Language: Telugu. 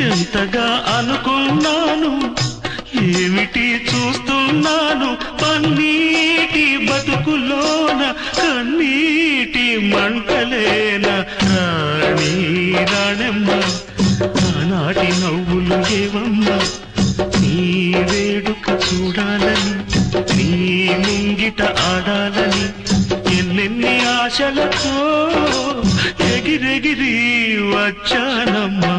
ఎంతగా అనుకున్నాను ఏమిటి చూస్తున్నాను పన్నీటి బతుకులోన కన్నీటి మంటలేన రాణి రాణమ్మ ఆనాటి నవ్వులు ఏవమ్మ నీ వేడుక చూడాలని నీ ముంగిట ఆడాలని ఎన్నెన్ని ఆశలతో ఎగిరెగిరి వచ్చానమ్మా